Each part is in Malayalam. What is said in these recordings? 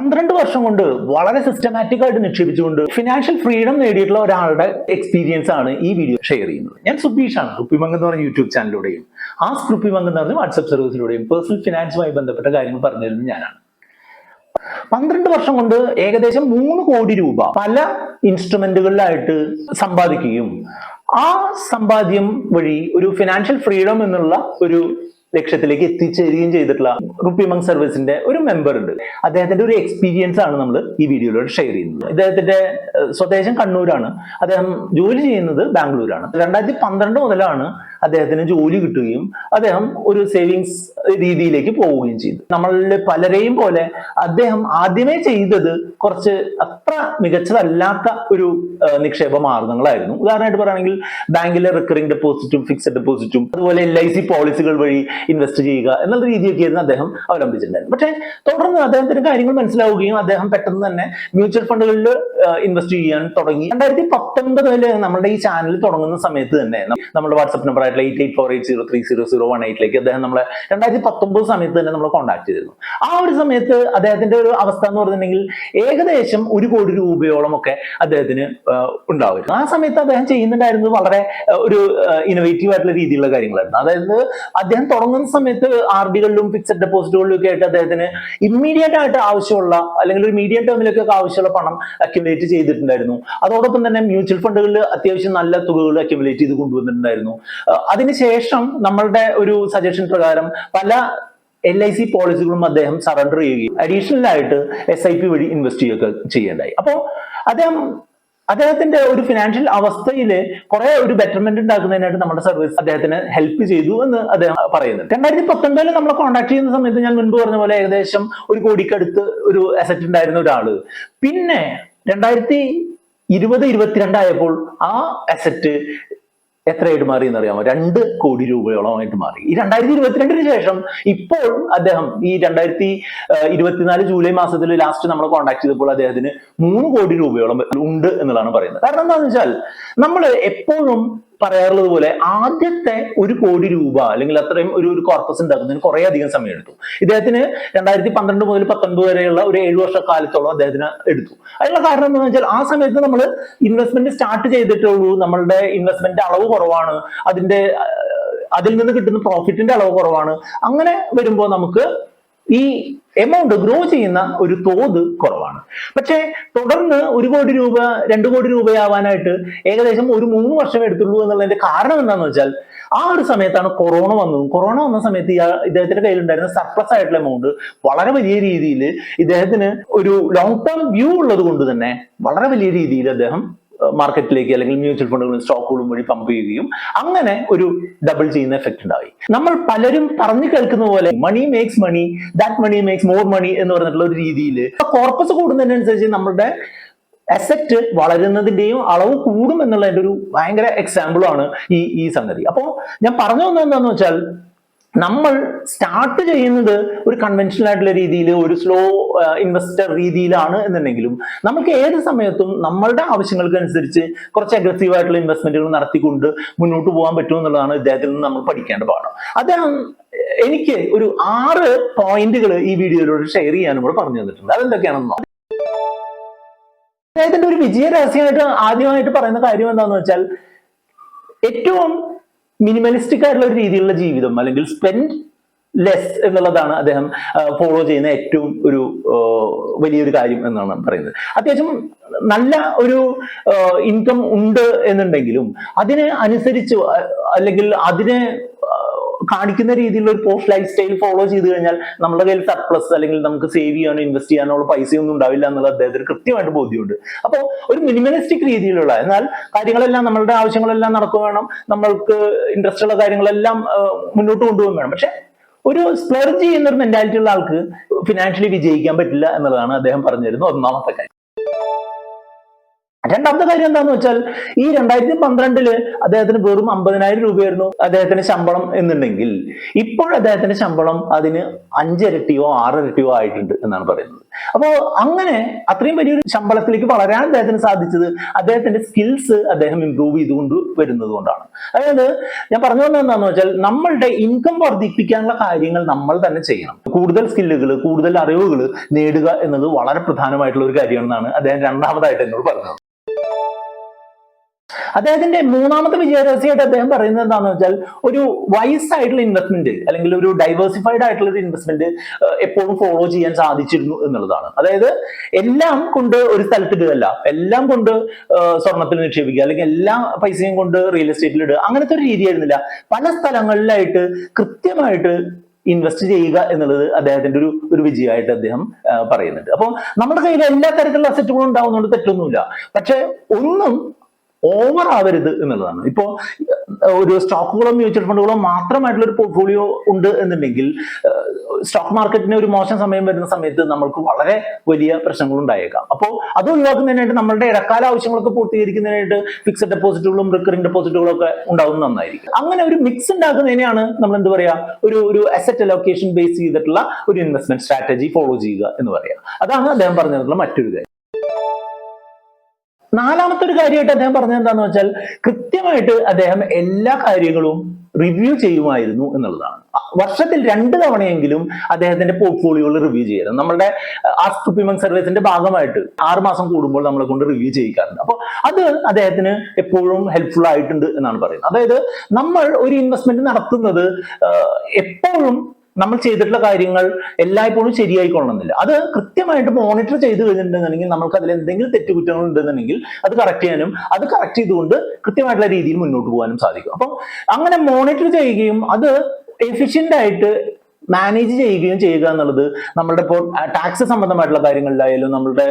12 വർഷം കൊണ്ട് വളരെ സിസ്റ്റമാറ്റിക് ആയിട്ട് നിക്ഷേപിച്ചുകൊണ്ട് ഫിനാൻഷ്യൽ ഫ്രീഡം നേടിയിട്ടുള്ള ഒരാളുടെ എക്സ്പീരിയൻസ് ആണ് ഈ വീഡിയോ ഷെയർ ചെയ്യുന്നത്. ഞാൻ സുബീഷാണ്. റുപ്പിമംഗ് എന്ന് പറഞ്ഞ യൂട്യൂബ് ചാനലിലൂടെയും റുപ്പിമംഗ് എന്ന് പറഞ്ഞ വാട്സ്ആപ്പ് സർവീസിലൂടെയും പേഴ്സണൽ ഫിനാൻസുമായി ബന്ധപ്പെട്ട കാര്യങ്ങൾ പറഞ്ഞു തരുന്നത് ഞാനാണ്. 12 വർഷം കൊണ്ട് ഏകദേശം 3 കോടി രൂപ പല ഇൻസ്ട്രുമെന്റുകളിലായിട്ട് സമ്പാദിക്കുകയും ആ സമ്പാദ്യം വഴി ഒരു ഫിനാൻഷ്യൽ ഫ്രീഡം എന്നുള്ള ഒരു ലക്ഷ്യത്തിലേക്ക് എത്തിച്ചേരുകയും ചെയ്തിട്ടുള്ള റുപ്പിമംഗ് സർവീസിന്റെ ഒരു മെമ്പർ ഉണ്ട്. അദ്ദേഹത്തിന്റെ ഒരു എക്സ്പീരിയൻസ് ആണ് നമ്മൾ ഈ വീഡിയോയിലൂടെ ഷെയർ ചെയ്യുന്നത്. അദ്ദേഹത്തിന്റെ സ്വദേശം കണ്ണൂരാണ്. അദ്ദേഹം ജോലി ചെയ്യുന്നത് ബാംഗ്ലൂരാണ്. 2012 മുതലാണ് അദ്ദേഹത്തിന് ജോലി കിട്ടുകയും അദ്ദേഹം ഒരു സേവിങ്സ് രീതിയിലേക്ക് പോവുകയും ചെയ്തു. നമ്മളിൽ പലരെയും പോലെ അദ്ദേഹം ആദ്യമേ ചെയ്തത് കുറച്ച് അത്ര മികച്ചതല്ലാത്ത ഒരു നിക്ഷേപ മാർഗങ്ങളായിരുന്നു. ഉദാഹരണമായിട്ട് പറയുകയാണെങ്കിൽ ബാങ്കിലെ റിക്കറിംഗ് ഡെപ്പോസിറ്റും ഫിക്സഡ് ഡെപ്പോസിറ്റും അതുപോലെ LIC പോളിസികൾ വഴി ഇൻവെസ്റ്റ് ചെയ്യുക എന്നുള്ള രീതിയൊക്കെയായിരുന്നു അദ്ദേഹം അവലംബിച്ചിട്ടുണ്ടായിരുന്നു. പക്ഷേ തുടർന്ന് അദ്ദേഹത്തിന് കാര്യങ്ങൾ മനസ്സിലാവുകയും അദ്ദേഹം പെട്ടെന്ന് തന്നെ മ്യൂച്വൽ ഫണ്ടുകളിൽ ഇൻവെസ്റ്റ് ചെയ്യാൻ തുടങ്ങി. 2019 നമ്മുടെ ഈ ചാനൽ തുടങ്ങുന്ന സമയത്ത് തന്നെ നമ്മുടെ വാട്സ്ആപ്പ് നമ്പർ ആയിട്ടുള്ള 8848030018 അദ്ദേഹം നമ്മളെ 2019 സമയത്ത് തന്നെ നമ്മൾ കോൺടാക്ട് ചെയ്തിരുന്നു. ആ ഒരു സമയത്ത് അദ്ദേഹത്തിന്റെ ഒരു അവസ്ഥ എന്ന് പറഞ്ഞിട്ടുണ്ടെങ്കിൽ ഏകദേശം 1 കോടി രൂപയോളം ഒക്കെ അദ്ദേഹത്തിന് ഉണ്ടാവുമായിരുന്നു. ആ സമയത്ത് അദ്ദേഹം ചെയ്യുന്നുണ്ടായിരുന്നത് വളരെ ഒരു ഇന്നോവേറ്റീവ് ആയിട്ടുള്ള രീതിയിലുള്ള കാര്യങ്ങളായിരുന്നു. അതായത് അദ്ദേഹം തുടങ്ങുന്ന സമയത്ത് RD കളിലും ഫിക്സഡ് ഡെപ്പോസിറ്റുകളിലും ഒക്കെ ആയിട്ട് അദ്ദേഹത്തിന് ഇമ്മീഡിയറ്റ് ആയിട്ട് ആവശ്യമുള്ള അല്ലെങ്കിൽ ഒരു മീഡിയം ടേമിലേക്കൊക്കെ ആവശ്യമുള്ള പണം അക്യുമുലേറ്റ് ചെയ്തിട്ടുണ്ടായിരുന്നു. അതോടൊപ്പം തന്നെ മ്യൂച്വൽ ഫണ്ടുകളിൽ അത്യാവശ്യം നല്ല തുകകൾ അക്യുമുലേറ്റ് ചെയ്ത് കൊണ്ടുവന്നിട്ടുണ്ടായിരുന്നു. അതിനുശേഷം നമ്മളുടെ ഒരു സജഷൻ പ്രകാരം പല LIC പോളിസികളും അദ്ദേഹം സറണ്ടർ ചെയ്യുകയും അഡീഷണൽ ആയിട്ട് SIP വഴി ഇൻവെസ്റ്റ് ചെയ്യുകയൊക്കെ ചെയ്യേണ്ടായി. അപ്പോൾ അദ്ദേഹത്തിന്റെ ഒരു ഫിനാൻഷ്യൽ അവസ്ഥയിൽ കുറെ ഒരു ബെറ്റർമെന്റ് ഉണ്ടാക്കുന്നതിനായിട്ട് നമ്മുടെ സർവീസ് അദ്ദേഹത്തിന് ഹെൽപ്പ് ചെയ്തു എന്ന് അദ്ദേഹം പറയുന്നുണ്ട്. 2019 നമ്മളെ കോൺടാക്ട് ചെയ്യുന്ന സമയത്ത് ഞാൻ മുൻപ് പറഞ്ഞ പോലെ ഏകദേശം 1 കോടിക്കടുത്ത് ഒരു അസറ്റ് ഉണ്ടായിരുന്ന ഒരാള് പിന്നെ 2020-22 ആയപ്പോൾ ആ അസറ്റ് എത്രയായിട്ട് മാറി എന്നറിയാമോ? 2 കോടി രൂപയോളമായിട്ട് മാറി. ഈ 2022 ശേഷം ഇപ്പോൾ അദ്ദേഹം ഈ 2024 ജൂലൈ മാസത്തിൽ ലാസ്റ്റ് നമ്മൾ കോൺടാക്ട് ചെയ്തപ്പോൾ അദ്ദേഹത്തിന് 3 കോടി രൂപയോളം ഉണ്ട് എന്നുള്ളതാണ് പറയുന്നത്. കാരണം എന്താണെന്ന് വെച്ചാൽ നമ്മൾ എപ്പോഴും പറയാറുള്ളത് പോലെ ആദ്യത്തെ 1 കോടി രൂപ അല്ലെങ്കിൽ അത്രയും ഒരു കോർപ്പസ് ഉണ്ടാക്കുന്നതിന് കുറെ അധികം സമയം എടുത്തു. ഇദ്ദേഹത്തിന് 2012 മുതൽ 2019 വരെയുള്ള ഒരു 7 വർഷക്കാലത്തോളം അദ്ദേഹത്തിന് എടുത്തു. അതിനുള്ള കാരണം എന്താണെന്ന് വെച്ചാൽ ആ സമയത്ത് നമ്മൾ ഇൻവെസ്റ്റ്മെന്റ് സ്റ്റാർട്ട് ചെയ്തിട്ടുള്ളൂ. നമ്മളുടെ ഇൻവെസ്റ്റ്മെന്റ് അളവ് കുറവാണ്. അതിൽ നിന്ന് കിട്ടുന്ന പ്രോഫിറ്റിന്റെ അളവ് കുറവാണ്. അങ്ങനെ വരുമ്പോൾ നമുക്ക് ഈ എമൗണ്ട് ഗ്രോ ചെയ്യുന്ന ഒരു തോത് കുറവാണ്. പക്ഷേ തുടർന്ന് 1 കോടി രൂപ 2 കോടി രൂപയാവാനായിട്ട് ഏകദേശം ഒരു 3 വർഷം എടുത്തുള്ളൂ എന്നുള്ളതിന്റെ കാരണം എന്താണെന്ന് വെച്ചാൽ ആ ഒരു സമയത്താണ് കൊറോണ വന്നതും. കൊറോണ വന്ന സമയത്ത് ഇദ്ദേഹത്തിന്റെ കയ്യിലുണ്ടായിരുന്ന സർപ്ലസ് ആയിട്ടുള്ള എമൗണ്ട് വളരെ വലിയ രീതിയിൽ ഇദ്ദേഹത്തിന് ഒരു ലോങ് ടേം വ്യൂ ഉള്ളത് കൊണ്ട് തന്നെ വളരെ വലിയ രീതിയിൽ അദ്ദേഹം മാർക്കറ്റിലേക്ക് അല്ലെങ്കിൽ മ്യൂച്വൽ ഫണ്ടുകളും സ്റ്റോക്കുകളും വഴി പമ്പ് ചെയ്യുകയും അങ്ങനെ ഒരു ഡബിൾ ചെയ്യുന്ന എഫക്ട് ഉണ്ടായി. നമ്മൾ പലരും പറഞ്ഞു കേൾക്കുന്ന പോലെ money makes money, that money makes more money എന്ന് പറഞ്ഞിട്ടുള്ള ഒരു രീതിയിൽ കോർപ്പസ് കൂടുന്നതിനനുസരിച്ച് നമ്മുടെ അസറ്റ് വളരുന്നതിന്റെയും അളവ് കൂടും എന്നുള്ളതിന്റെ ഒരു ഭയങ്കര എക്സാമ്പിൾ ആണ് ഈ സംഗതി. അപ്പോൾ ഞാൻ പറഞ്ഞു വന്നത് എന്താണെന്ന് വെച്ചാൽ നമ്മൾ സ്റ്റാർട്ട് ചെയ്യുന്നത് ഒരു കൺവെൻഷനൽ ആയിട്ടുള്ള രീതിയിൽ ഒരു സ്ലോ ഇൻവെസ്റ്റർ രീതിയിലാണ് എന്നുണ്ടെങ്കിലും നമുക്ക് ഏത് സമയത്തും നമ്മളുടെ ആവശ്യങ്ങൾക്ക് അനുസരിച്ച് കുറച്ച് അഗ്രസീവ് ആയിട്ടുള്ള ഇൻവെസ്റ്റ്മെന്റുകൾ നടത്തിക്കൊണ്ട് മുന്നോട്ട് പോകാൻ പറ്റും എന്നുള്ളതാണ് ഇദ്ദേഹത്തിൽ നിന്ന് നമ്മൾ പഠിക്കേണ്ട പാഠം. അദ്ദേഹം എനിക്ക് ഒരു 6 പോയിന്റുകൾ ഈ വീഡിയോയിലൂടെ ഷെയർ ചെയ്യാനും കൂടെ പറഞ്ഞു തന്നിട്ടുണ്ട്. അതെന്തൊക്കെയാണെന്നോ അദ്ദേഹത്തിന്റെ ഒരു വിജയ രഹസ്യമായിട്ട് ആദ്യമായിട്ട് പറയുന്ന കാര്യം എന്താണെന്ന് വെച്ചാൽ ഏറ്റവും മിനിമലിസ്റ്റിക് ആയിട്ടുള്ള ഒരു രീതിയിലുള്ള ജീവിതം അല്ലെങ്കിൽ സ്പെൻഡ് ലെസ് എന്നുള്ളതാണ് അദ്ദേഹം ഫോളോ ചെയ്യുന്ന ഏറ്റവും ഒരു വലിയൊരു കാര്യം എന്നാണ് പറയുന്നത്. അത്യാവശ്യം നല്ല ഒരു ഇൻകം ഉണ്ട് എന്നുണ്ടെങ്കിലും അതിന് അനുസരിച്ച് അല്ലെങ്കിൽ അതിനെ കാണിക്കുന്ന രീതിയിലുള്ള ഒരു പോസ്റ്റ് ലൈഫ് സ്റ്റൈൽ ഫോളോ ചെയ്ത് കഴിഞ്ഞാൽ നമ്മുടെ കയ്യിൽ സർപ്ലസ് അല്ലെങ്കിൽ നമുക്ക് സേവ് ചെയ്യാനോ ഇൻവെസ്റ്റ് ചെയ്യാനോ ഉള്ള പൈസയൊന്നും ഉണ്ടാവില്ല എന്നുള്ളത് അദ്ദേഹത്തിന് കൃത്യമായിട്ട് ബോധ്യമുണ്ട്. അപ്പോൾ ഒരു മിനിമലിസ്റ്റിക് രീതിയിലുള്ള എന്നാൽ കാര്യങ്ങളെല്ലാം നമ്മളുടെ ആവശ്യങ്ങളെല്ലാം നടക്കുക വേണം, നമ്മൾക്ക് ഇൻട്രസ്റ്റ് ഉള്ള കാര്യങ്ങളെല്ലാം മുന്നോട്ട് കൊണ്ടുപോകാൻ വേണം. പക്ഷെ ഒരു സ്പ്ലർജ് ചെയ്യുന്ന ഒരു മെന്റാലിറ്റി ഉള്ള ആൾക്ക് ഫിനാൻഷ്യലി വിജയിക്കാൻ പറ്റില്ല എന്നുള്ളതാണ് അദ്ദേഹം പറഞ്ഞു തരുന്ന ഒന്നാമത്തെ കാര്യം. രണ്ടാമത്തെ കാര്യം എന്താണെന്ന് വെച്ചാൽ ഈ 2012 അദ്ദേഹത്തിന് വെറും 50,000 രൂപയായിരുന്നു അദ്ദേഹത്തിന്റെ ശമ്പളം എന്നുണ്ടെങ്കിൽ ഇപ്പോൾ അദ്ദേഹത്തിന്റെ ശമ്പളം അതിന് 5 ഇരട്ടിയോ 6 ഇരട്ടിയോ ആയിട്ടുണ്ട് എന്നാണ് പറയുന്നത്. അപ്പോ അങ്ങനെ അത്രയും വലിയൊരു ശമ്പളത്തിലേക്ക് വളരാൻ അദ്ദേഹത്തിന് സാധിച്ചത് അദ്ദേഹത്തിന്റെ സ്കിൽസ് അദ്ദേഹം ഇംപ്രൂവ് ചെയ്തുകൊണ്ട് വരുന്നത് കൊണ്ടാണ്. അതായത് ഞാൻ പറഞ്ഞു വന്നത് എന്താണെന്ന് വെച്ചാൽ നമ്മളുടെ ഇൻകം വർദ്ധിപ്പിക്കാനുള്ള കാര്യങ്ങൾ നമ്മൾ തന്നെ ചെയ്യണം. കൂടുതൽ സ്കില്ലുകൾ, കൂടുതൽ അറിവുകൾ നേടുക എന്നത് വളരെ പ്രധാനമായിട്ടുള്ള ഒരു കാര്യമാണെന്നാണ് അദ്ദേഹം രണ്ടാമതായിട്ട് എന്നോട് പറഞ്ഞത്. അദ്ദേഹത്തിന്റെ മൂന്നാമത്തെ വിജയരഹസ്യമായിട്ട് അദ്ദേഹം പറയുന്നത് എന്താണെന്ന് വെച്ചാൽ ഒരു വൈസ് ആയിട്ടുള്ള ഇൻവെസ്റ്റ്മെന്റ് അല്ലെങ്കിൽ ഒരു ഡൈവേഴ്സിഫൈഡ് ആയിട്ടുള്ള ഒരു ഇൻവെസ്റ്റ്മെന്റ് എപ്പോഴും ഫോളോ ചെയ്യാൻ സാധിച്ചിരുന്നു എന്നുള്ളതാണ്. അതായത് എല്ലാം കൊണ്ട് ഒരു സ്ഥലത്ത് ഇടുകയല്ല, എല്ലാം കൊണ്ട് സ്വർണത്തിൽ നിക്ഷേപിക്കുക അല്ലെങ്കിൽ എല്ലാ പൈസയും കൊണ്ട് റിയൽ എസ്റ്റേറ്റിൽ ഇടുക, അങ്ങനത്തെ ഒരു രീതിയായിരുന്നില്ല. പല സ്ഥലങ്ങളിലായിട്ട് കൃത്യമായിട്ട് ഇൻവെസ്റ്റ് ചെയ്യുക എന്നുള്ളത് അദ്ദേഹത്തിന്റെ ഒരു വിജയമായിട്ട് അദ്ദേഹം പറയുന്നുണ്ട്. അപ്പോൾ നമ്മുടെ കയ്യിൽ എല്ലാ തരത്തിലുള്ള അസറ്റുകളും ഉണ്ടാവുന്നതുകൊണ്ട് തെറ്റൊന്നുമില്ല, പക്ഷെ ഒന്നും ഓവർ ആവരുത് എന്നുള്ളതാണ്. ഇപ്പോ ഒരു സ്റ്റോക്കുകളോ മ്യൂച്വൽ ഫണ്ടുകളോ മാത്രമായിട്ടുള്ള ഒരു പോർട്ട്ഫോളിയോ ഉണ്ട് എന്നുണ്ടെങ്കിൽ സ്റ്റോക്ക് മാർക്കറ്റിന് ഒരു മോശം സമയം വരുന്ന സമയത്ത് നമ്മൾക്ക് വളരെ വലിയ പ്രശ്നങ്ങൾ ഉണ്ടായേക്കാം. അപ്പോൾ അത് ഒഴിവാക്കുന്നതിനായിട്ട് നമ്മളുടെ ഇടക്കാല ആവശ്യങ്ങളൊക്കെ പൂർത്തീകരിക്കുന്നതിനായിട്ട് ഫിക്സഡ് ഡെപ്പോസിറ്റുകളും റിക്കറിംഗ് ഡെപ്പോസിറ്റുകളും ഒക്കെ ഉണ്ടാവുന്നത് നന്നായിരിക്കും. അങ്ങനെ ഒരു മിക്സ് ഉണ്ടാക്കുന്നതിനെയാണ് നമ്മൾ എന്ത് പറയാ, ഒരു അസറ്റ് അലോക്കേഷൻ ബേസ് ചെയ്തിട്ടുള്ള ഒരു ഇൻവെസ്റ്റ്മെന്റ് സ്ട്രാറ്റജി ഫോളോ ചെയ്യുക എന്ന് പറയാം. അതാണ് അദ്ദേഹം പറഞ്ഞിട്ടുള്ള മറ്റൊരു കാര്യം. നാലാമത്തെ ഒരു കാര്യമായിട്ട് അദ്ദേഹം പറഞ്ഞത് എന്താണെന്ന് വെച്ചാൽ കൃത്യമായിട്ട് അദ്ദേഹം എല്ലാ കാര്യങ്ങളും റിവ്യൂ ചെയ്യുമായിരുന്നു എന്നുള്ളതാണ്. വർഷത്തിൽ 2 തവണയെങ്കിലും അദ്ദേഹത്തിന്റെ പോർട്ട്ഫോളിയോകൾ റിവ്യൂ ചെയ്യണം. നമ്മളുടെ ആസ്ക് റുപ്പിമംഗ് സർവീസിന്റെ ഭാഗമായിട്ട് 6 മാസം കൂടുമ്പോൾ നമ്മളെ കൊണ്ട് റിവ്യൂ ചെയ്യിക്കാറുണ്ട്. അപ്പോൾ അത് അദ്ദേഹത്തിന് എപ്പോഴും ഹെൽപ്ഫുൾ ആയിട്ടുണ്ട് എന്നാണ് പറയുന്നത്. അതായത് നമ്മൾ ഒരു ഇൻവെസ്റ്റ്മെന്റ് നടത്തുന്നത് എപ്പോഴും നമ്മൾ ചെയ്തിട്ടുള്ള കാര്യങ്ങൾ എല്ലായ്പ്പോഴും ശരിയായിക്കൊള്ളുന്നില്ല. അത് കൃത്യമായിട്ട് മോണിറ്റർ ചെയ്ത് കഴിഞ്ഞിട്ടുണ്ടെന്നുണ്ടെങ്കിൽ നമുക്ക് അതിൽ എന്തെങ്കിലും തെറ്റുകുറ്റങ്ങൾ ഉണ്ടെന്നുണ്ടെങ്കിൽ അത് കറക്റ്റ് ചെയ്യാനും അത് കറക്റ്റ് ചെയ്തുകൊണ്ട് കൃത്യമായിട്ടുള്ള രീതിയിൽ മുന്നോട്ട് പോകാനും സാധിക്കും. അപ്പം അങ്ങനെ മോണിറ്റർ ചെയ്യുകയും അത് എഫിഷ്യന്റ് ആയിട്ട് മാനേജ് ചെയ്യുകയും ചെയ്യുക എന്നുള്ളത് നമ്മളുടെ ഇപ്പോൾ ടാക്സ് സംബന്ധമായിട്ടുള്ള കാര്യങ്ങളിലായാലും നമ്മളുടെ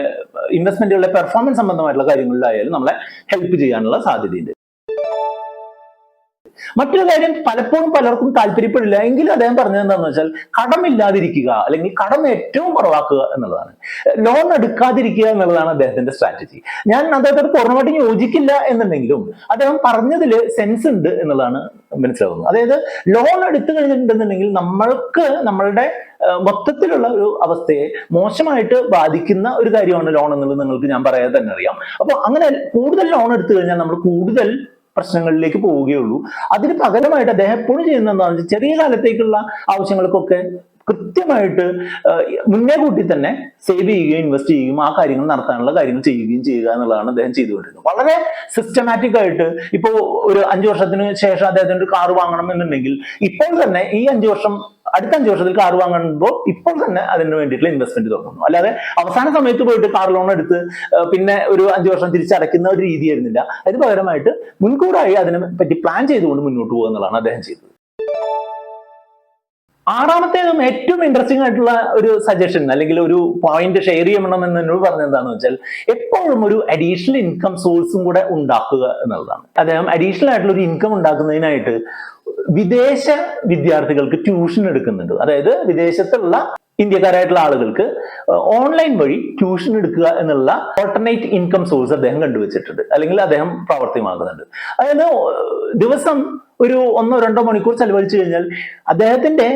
ഇൻവെസ്റ്റ്മെന്റുകളുടെ പെർഫോമൻസ് സംബന്ധമായിട്ടുള്ള കാര്യങ്ങളിലായാലും നമ്മളെ ഹെൽപ്പ് ചെയ്യാനുള്ള സാധ്യതയുണ്ട്. മറ്റൊരു കാര്യം പലപ്പോഴും പലർക്കും താല്പര്യപ്പെടില്ല എങ്കിലും അദ്ദേഹം പറഞ്ഞത് എന്താണെന്ന് വെച്ചാൽ കടമില്ലാതിരിക്കുക അല്ലെങ്കിൽ കടം ഏറ്റവും കുറവാക്കുക എന്നുള്ളതാണ്. ലോൺ എടുക്കാതിരിക്കുക എന്നുള്ളതാണ് അദ്ദേഹത്തിന്റെ സ്ട്രാറ്റജി. ഞാൻ അദ്ദേഹത്തോട് പൂർണ്ണമായിട്ടും യോജിക്കില്ല എന്നുണ്ടെങ്കിലും അദ്ദേഹം പറഞ്ഞതിൽ സെൻസ് ഉണ്ട് എന്നുള്ളതാണ് മനസ്സിലാവുന്നത്. അതായത് ലോൺ എടുത്തു കഴിഞ്ഞിട്ടുണ്ടെന്നുണ്ടെങ്കിൽ നമ്മൾക്ക് നമ്മളുടെ മൊത്തത്തിലുള്ള ഒരു അവസ്ഥയെ മോശമായിട്ട് ബാധിക്കുന്ന ഒരു കാര്യമാണ് ലോൺ എന്നുള്ളത് നിങ്ങൾക്ക് ഞാൻ പറയാതെ തന്നെ അറിയാം. അപ്പൊ അങ്ങനെ കൂടുതൽ ലോൺ എടുത്തു കഴിഞ്ഞാൽ നമ്മൾ കൂടുതൽ പ്രശ്നങ്ങളിലേക്ക് പോവുകയുള്ളൂ. അതിന് പകരമായിട്ട് അദ്ദേഹം എപ്പോഴും ചെയ്യുന്ന എന്താണെന്ന് വെച്ചാൽ ചെറിയ കാലത്തേക്കുള്ള ആവശ്യങ്ങൾക്കൊക്കെ കൃത്യമായിട്ട് മുന്നേ കൂട്ടി തന്നെ സേവ് ചെയ്യുകയും ഇൻവെസ്റ്റ് ചെയ്യുകയും ആ കാര്യങ്ങൾ നടത്താനുള്ള കാര്യങ്ങൾ ചെയ്യുകയും ചെയ്യുക എന്നുള്ളതാണ് അദ്ദേഹം ചെയ്തുകൊണ്ടിരുന്നത്. വളരെ സിസ്റ്റമാറ്റിക് ആയിട്ട് ഇപ്പോൾ ഒരു 5 വർഷത്തിന് ശേഷം അദ്ദേഹത്തിന് ഒരു കാർ വാങ്ങണം എന്നുണ്ടെങ്കിൽ ഇപ്പോൾ തന്നെ ഈ 5 വർഷം അടുത്ത 5 വർഷത്തിൽ കാർ വാങ്ങുമ്പോൾ ഇപ്പോൾ തന്നെ അതിന് വേണ്ടിയിട്ടുള്ള ഇൻവെസ്റ്റ്മെന്റ് തുടങ്ങുന്നു. അല്ലാതെ അവസാന സമയത്ത് പോയിട്ട് കാർ ലോൺ എടുത്ത് പിന്നെ ഒരു 5 വർഷം തിരിച്ചടയ്ക്കുന്ന ഒരു രീതി ആയിരുന്നില്ല. അതിന് പകരമായിട്ട് മുൻകൂറായി അതിനെ പറ്റി പ്ലാൻ ചെയ്തുകൊണ്ട് മുന്നോട്ട് പോകുക എന്നുള്ളതാണ് അദ്ദേഹം ചെയ്തത്. ആറാമത്തേതും ഏറ്റവും ഇൻട്രസ്റ്റിംഗ് ആയിട്ടുള്ള ഒരു സജഷൻ അല്ലെങ്കിൽ ഒരു പോയിന്റ് ഷെയർ ചെയ്യണം എന്ന് എന്നോട് പറഞ്ഞത് എന്താണെന്ന് വെച്ചാൽ എപ്പോഴും ഒരു അഡീഷണൽ ഇൻകം സോഴ്സും കൂടെ ഉണ്ടാക്കുക എന്നുള്ളതാണ്. അദ്ദേഹം അഡീഷണൽ ആയിട്ടുള്ള ഒരു ഇൻകം ഉണ്ടാക്കുന്നതിനായിട്ട് വിദേശ വിദ്യാർത്ഥികൾക്ക് ട്യൂഷൻ എടുക്കുന്നുണ്ട്. അതായത് വിദേശത്തുള്ള ഇന്ത്യക്കാരായിട്ടുള്ള ആളുകൾക്ക് ഓൺലൈൻ വഴി ട്യൂഷൻ എടുക്കുക എന്നുള്ള ഓൾട്ടർനേറ്റ് ഇൻകം സോഴ്സ് അദ്ദേഹം കണ്ടുവച്ചിട്ടുണ്ട് അല്ലെങ്കിൽ അദ്ദേഹം പ്രാവർത്തികമാക്കുന്നുണ്ട്. അതായത് ദിവസം ഒരു 1-2 മണിക്കൂർ ചെലവഴിച്ചു കഴിഞ്ഞാൽ അദ്ദേഹത്തിന്റെ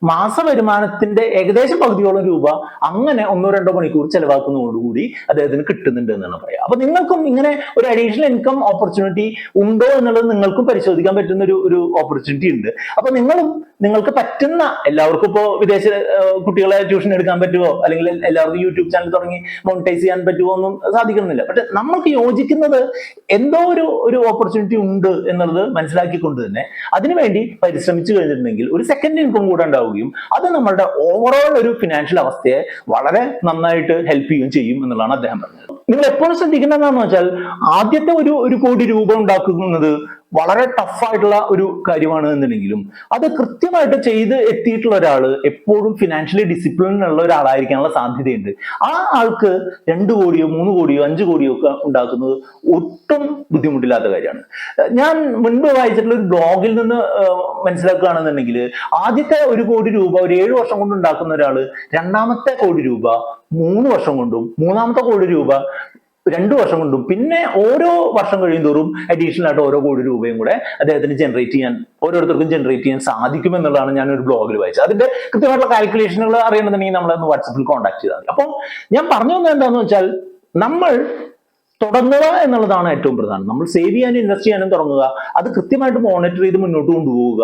മാസ വരുമാനത്തിന്റെ ഏകദേശം പകുതിയോളം രൂപ അങ്ങനെ 1-2 മണിക്കൂർ ചെലവാക്കുന്നതോടുകൂടി അദ്ദേഹത്തിന് കിട്ടുന്നുണ്ട് എന്നാണ് പറയാം. അപ്പൊ നിങ്ങൾക്കും ഇങ്ങനെ ഒരു അഡീഷണൽ ഇൻകം ഓപ്പർച്യൂണിറ്റി ഉണ്ടോ എന്നുള്ളത് നിങ്ങൾക്കും പരിശോധിക്കാൻ പറ്റുന്ന ഒരു ഓപ്പർച്യൂണിറ്റി ഉണ്ട്. അപ്പൊ നിങ്ങൾക്ക് പറ്റുന്ന എല്ലാവർക്കും ഇപ്പോൾ വിദേശ കുട്ടികളെ ട്യൂഷൻ എടുക്കാൻ പറ്റുമോ അല്ലെങ്കിൽ എല്ലാവർക്കും യൂട്യൂബ് ചാനൽ തുടങ്ങി മോണിറ്റൈസ് ചെയ്യാൻ പറ്റുമോ ഒന്നും സാധിക്കുന്നില്ല. പക്ഷെ നമ്മൾക്ക് യോജിക്കുന്നത് എന്തോ ഒരു ഓപ്പർച്യൂണിറ്റി ഉണ്ട് എന്നുള്ളത് മനസ്സിലാക്കിക്കൊണ്ട് തന്നെ അതിനുവേണ്ടി പരിശ്രമിച്ചു കഴിഞ്ഞിട്ടുണ്ടെങ്കിൽ ഒരു സെക്കൻഡ് ഇൻകം കൂടെ ഉണ്ടാവുകയും അത് നമ്മളുടെ ഓവറോൾ ഒരു ഫിനാൻഷ്യൽ അവസ്ഥയെ വളരെ നന്നായിട്ട് ഹെൽപ്പ് ചെയ്യുകയും ചെയ്യും എന്നുള്ളതാണ് അദ്ദേഹം പറഞ്ഞത്. നിങ്ങൾ എപ്പോഴും ശ്രദ്ധിക്കേണ്ടത് എന്താണെന്ന് വെച്ചാൽ ആദ്യത്തെ ഒരു കോടി രൂപ ഉണ്ടാക്കുന്നത് വളരെ ടഫായിട്ടുള്ള ഒരു കാര്യമാണ് എന്നുണ്ടെങ്കിലും അത് കൃത്യമായിട്ട് ചെയ്ത് എത്തിയിട്ടുള്ള ഒരാള് എപ്പോഴും ഫിനാൻഷ്യലി ഡിസിപ്ലിൻ ഉള്ള ഒരാളായിരിക്കാനുള്ള സാധ്യതയുണ്ട്. ആ ആൾക്ക് 2 കോടിയോ 3 കോടിയോ 5 കോടിയോ ഒക്കെ ഉണ്ടാക്കുന്നത് ഒട്ടും ബുദ്ധിമുട്ടില്ലാത്ത കാര്യമാണ്. ഞാൻ മുൻപ് വായിച്ചിട്ടുള്ള ഒരു ബ്ലോഗിൽ നിന്ന് മനസ്സിലാക്കുകയാണെന്നുണ്ടെങ്കിൽ ആദ്യത്തെ 1 കോടി രൂപ ഒരു 7 വർഷം കൊണ്ട് ഉണ്ടാക്കുന്ന ഒരാള് രണ്ടാമത്തെ കോടി രൂപ 3 വർഷം കൊണ്ടും മൂന്നാമത്തെ കോടി രൂപ 2 വർഷം കൊണ്ടും പിന്നെ ഓരോ വർഷം കഴിയുന്തോറും അഡീഷണൽ ആയിട്ട് ഓരോ കോടി രൂപയും കൂടെ അദ്ദേഹത്തിന് ഓരോരുത്തർക്കും ജനറേറ്റ് ചെയ്യാൻ സാധിക്കുമെന്നുള്ളതാണ് ഞാൻ ഒരു ബ്ലോഗിൽ വായിച്ചത്. അതിന്റെ കൃത്യമായിട്ടുള്ള കാൽക്കുലേഷനുകൾ അറിയണമെന്നുണ്ടെങ്കിൽ നമ്മളൊന്ന് വാട്സപ്പിൽ കോൺടാക്ട് ചെയ്താൽ മതി. അപ്പം ഞാൻ പറഞ്ഞു വന്നത് എന്താണെന്ന് വെച്ചാൽ, നമ്മൾ തുടങ്ങുക എന്നുള്ളതാണ് ഏറ്റവും പ്രധാനം. നമ്മൾ സേവ് ചെയ്യാനും ഇൻവെസ്റ്റ് ചെയ്യാനും തുടങ്ങുക, അത് കൃത്യമായിട്ട് മോണിറ്റർ ചെയ്ത് മുന്നോട്ട് കൊണ്ടുപോവുക.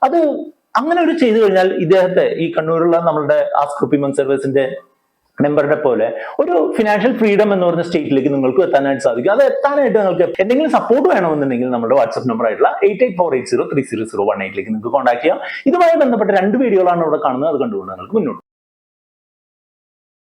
അത് അങ്ങനെ ഒരു ചെയ്തു കഴിഞ്ഞാൽ ഇദ്ദേഹത്തെ, ഈ കണ്ണൂരുള്ള നമ്മളുടെ ആസ്ക് റുപ്പി മങ്ക് സർവീസിന്റെ മെമ്പറുടെ പോലെ ഒരു ഫിനാൻഷ്യൽ ഫ്രീഡം എന്ന് പറഞ്ഞ സ്റ്റേറ്റിലേക്ക് നിങ്ങൾക്ക് എത്താനായിട്ട് സാധിക്കും. അത് എത്താനായിട്ട് നിങ്ങൾക്ക് എന്തെങ്കിലും സപ്പോർട്ട് വേണമെന്നുണ്ടെങ്കിൽ നമ്മുടെ വാട്സ്ആപ്പ് നമ്പർ ആയിട്ടുള്ള 8848030018 നിങ്ങൾക്ക് കോൺടാക്ട് ചെയ്യാം. ഇതുമായി ബന്ധപ്പെട്ട 2 വീഡിയോകളാണ് ഇവിടെ കാണുന്നത്. അത് കണ്ടുകൊണ്ട് നിങ്ങൾക്ക് മുന്നോട്ട്